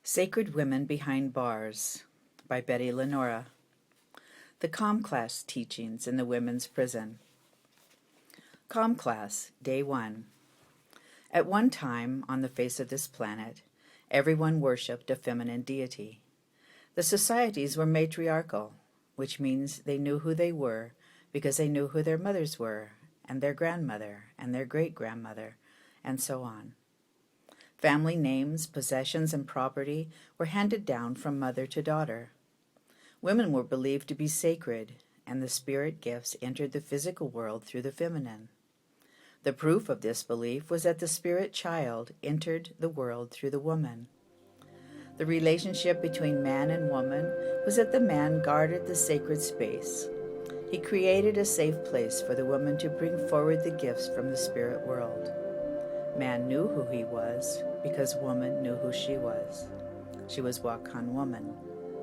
Sacred Women Behind Bars by Betty Lenora. The Com Class Teachings in the Women's Prison. Com Class, Day 1. At one time on the face of this planet, everyone worshipped a feminine deity. The societies were matriarchal, which means they knew who they were because they knew who their mothers were, and their grandmother, and their great-grandmother, and so on. Family names, possessions, and property were handed down from mother to daughter. Women were believed to be sacred, and the spirit gifts entered the physical world through the feminine. The proof of this belief was that the spirit child entered the world through the woman. The relationship between man and woman was that the man guarded the sacred space. He created a safe place for the woman to bring forward the gifts from the spirit world. Man knew who he was because woman knew who she was. She was Wakan woman,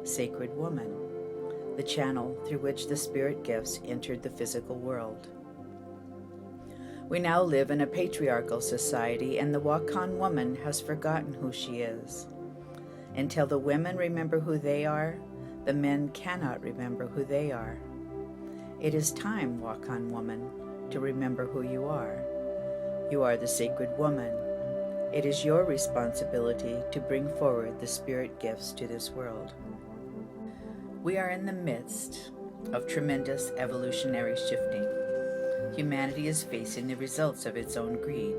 sacred woman, the channel through which the spirit gifts entered the physical world. We now live in a patriarchal society, and the Wakan woman has forgotten who she is. Until the women remember who they are, the men cannot remember who they are. It is time, Wakan woman, to remember who you are. You are the sacred woman. It is your responsibility to bring forward the spirit gifts to this world. We are in the midst of tremendous evolutionary shifting. Humanity is facing the results of its own greed.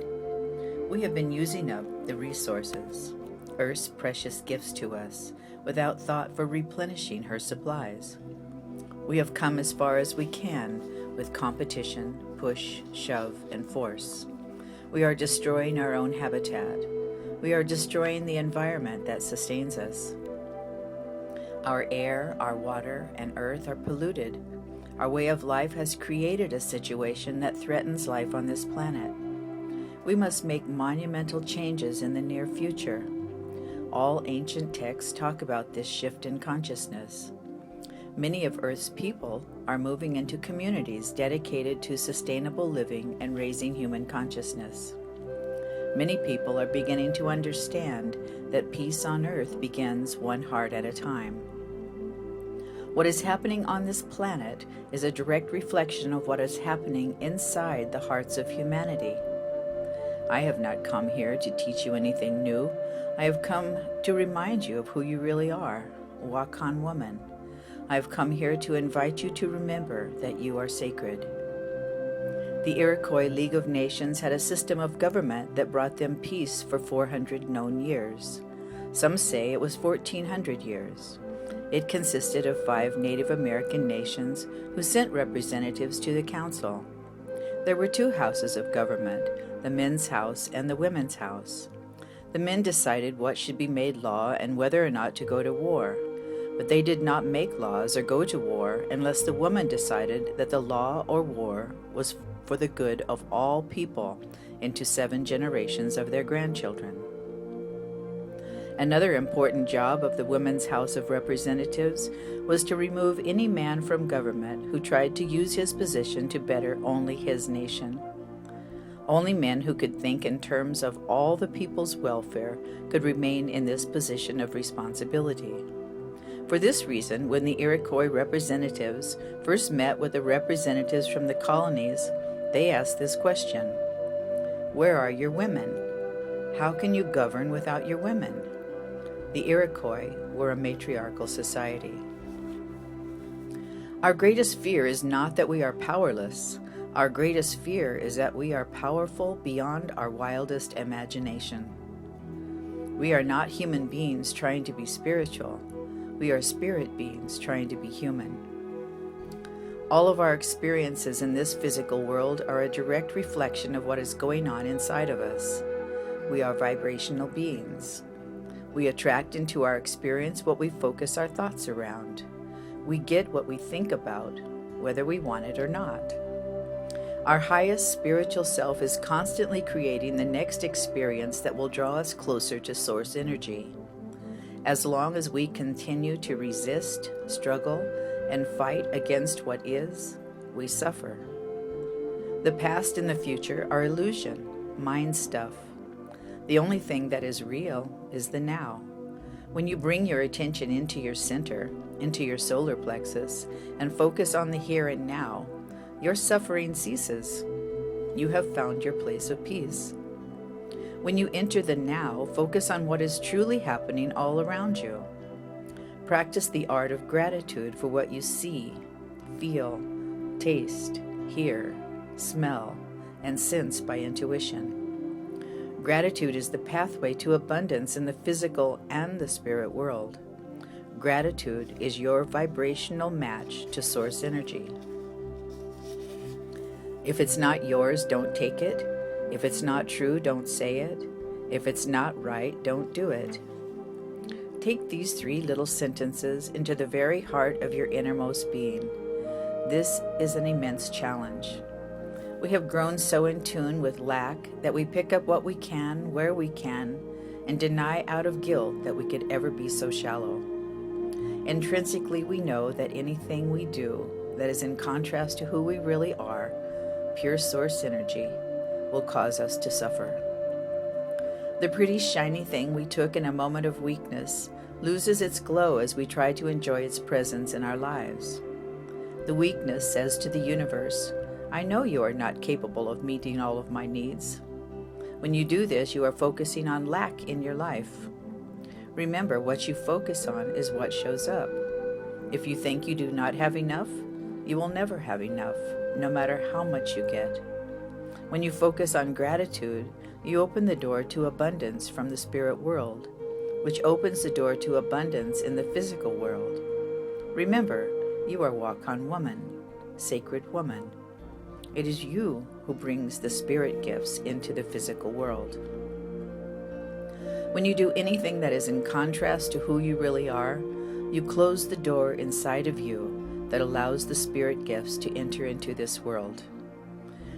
We have been using up the resources, Earth's precious gifts to us, without thought for replenishing her supplies. We have come as far as we can with competition, push, shove, and force. We are destroying our own habitat. We are destroying the environment that sustains us. Our air, our water, and earth are polluted. Our way of life has created a situation that threatens life on this planet. We must make monumental changes in the near future. All ancient texts talk about this shift in consciousness. Many of Earth's people are moving into communities dedicated to sustainable living and raising human consciousness. Many people are beginning to understand that peace on Earth begins one heart at a time. What is happening on this planet is a direct reflection of what is happening inside the hearts of humanity. I have not come here to teach you anything new. I have come to remind you of who you really are, Wakan woman. I have come here to invite you to remember that you are sacred. The Iroquois League of Nations had a system of government that brought them peace for 400 known years. Some say it was 1,400 years. It consisted of 5 Native American nations who sent representatives to the council. There were 2 houses of government, the men's house and the women's house. The men decided what should be made law and whether or not to go to war. But they did not make laws or go to war unless the woman decided that the law or war was for the good of all people into 7 generations of their grandchildren. Another important job of the Women's House of Representatives was to remove any man from government who tried to use his position to better only his nation. Only men who could think in terms of all the people's welfare could remain in this position of responsibility. For this reason, when the Iroquois representatives first met with the representatives from the colonies, they asked this question: "Where are your women? How can you govern without your women?" The Iroquois were a matriarchal society. Our greatest fear is not that we are powerless. Our greatest fear is that we are powerful beyond our wildest imagination. We are not human beings trying to be spiritual. We are spirit beings trying to be human. All of our experiences in this physical world are a direct reflection of what is going on inside of us. We are vibrational beings. We attract into our experience what we focus our thoughts around. We get what we think about, whether we want it or not. Our highest spiritual self is constantly creating the next experience that will draw us closer to source energy. As long as we continue to resist, struggle, and fight against what is, we suffer. The past and the future are illusion, mind stuff. The only thing that is real is the now. When you bring your attention into your center, into your solar plexus, and focus on the here and now, your suffering ceases. You have found your place of peace. When you enter the now, focus on what is truly happening all around you. Practice the art of gratitude for what you see, feel, taste, hear, smell, and sense by intuition. Gratitude is the pathway to abundance in the physical and the spirit world. Gratitude is your vibrational match to source energy. If it's not yours, don't take it. If it's not true, don't say it. If it's not right, don't do it. Take these 3 little sentences into the very heart of your innermost being. This is an immense challenge. We have grown so in tune with lack that we pick up what we can, where we can, and deny out of guilt that we could ever be so shallow. Intrinsically, we know that anything we do that is in contrast to who we really are, pure source energy, will cause us to suffer. The pretty shiny thing we took in a moment of weakness loses its glow as we try to enjoy its presence in our lives. The weakness says to the universe, I know you are not capable of meeting all of my needs. When you do this, you are focusing on lack in your life. Remember, what you focus on is what shows up. If you think you do not have enough, you will never have enough, no matter how much you get. When you focus on gratitude, you open the door to abundance from the spirit world, which opens the door to abundance in the physical world. Remember, you are Wakan woman, sacred woman. It is you who brings the spirit gifts into the physical world. When you do anything that is in contrast to who you really are, you close the door inside of you that allows the spirit gifts to enter into this world.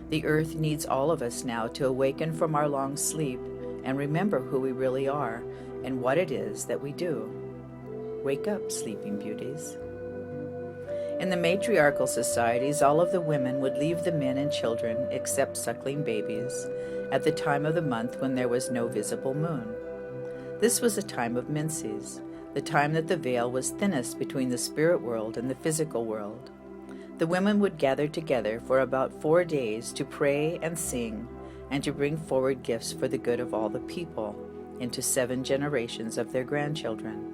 The earth needs all of us now to awaken from our long sleep and remember who we really are and what it is that we do. Wake up, sleeping beauties. In the matriarchal societies, all of the women would leave the men and children, except suckling babies, at the time of the month when there was no visible moon. This was a time of menses, the time that the veil was thinnest between the spirit world and the physical world. The women would gather together for about 4 days to pray and sing and to bring forward gifts for the good of all the people into 7 generations of their grandchildren.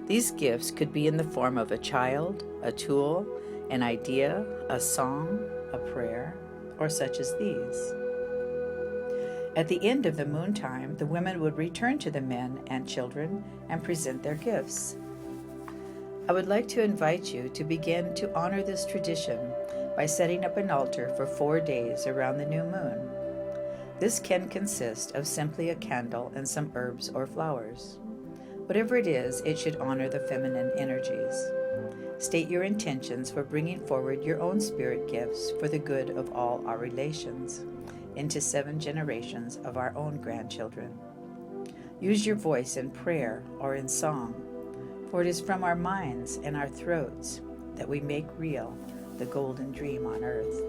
These gifts could be in the form of a child, a tool, an idea, a song, a prayer, or such as these. At the end of the moon time, the women would return to the men and children and present their gifts. I would like to invite you to begin to honor this tradition by setting up an altar for 4 days around the new moon. This can consist of simply a candle and some herbs or flowers. Whatever it is, it should honor the feminine energies. State your intentions for bringing forward your own spirit gifts for the good of all our relations into 7 generations of our own grandchildren. Use your voice in prayer or in song, for it is from our minds and our throats that we make real the golden dream on earth.